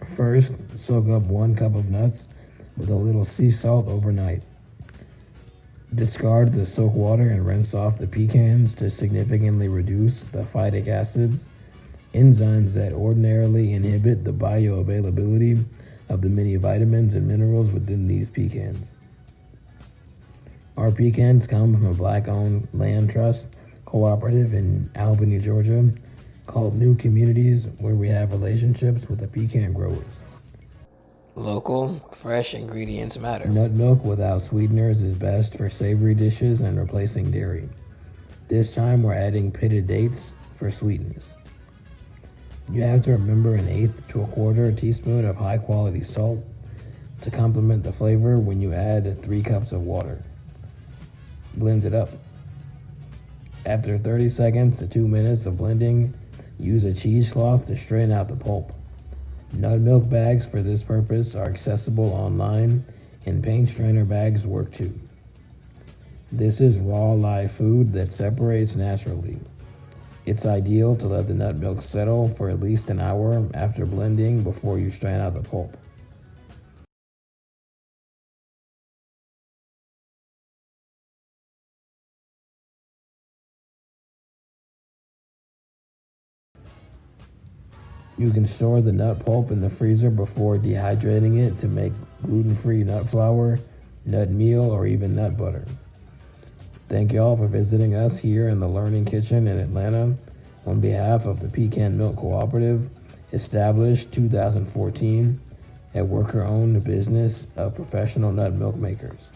First, soak up 1 cup of nuts with a little sea salt overnight. Discard the soak water and rinse off the pecans to significantly reduce the phytic acids, enzymes that ordinarily inhibit the bioavailability of the many vitamins and minerals within these pecans. Our pecans come from a Black-owned land trust cooperative in Albany, Georgia, called New Communities, where we have relationships with the pecan growers. Local, fresh ingredients matter. Nut milk without sweeteners is best for savory dishes and replacing dairy. This time we're adding pitted dates for sweetness. You have to remember 1/8 to 1/4 teaspoon of high quality salt to complement the flavor when you add 3 cups of water. Blend it up. After 30 seconds to 2 minutes of blending, use a cheesecloth to strain out the pulp. Nut milk bags for this purpose are accessible online, and paint strainer bags work too. This is raw live food that separates naturally. It's ideal to let the nut milk settle for at least an hour after blending before you strain out the pulp. You can store the nut pulp in the freezer before dehydrating it to make gluten-free nut flour, nut meal, or even nut butter. Thank y'all for visiting us here in the Learning Kitchen in Atlanta on behalf of the Pecan Milk Cooperative, established 2014, a worker-owned business of professional nut milk makers.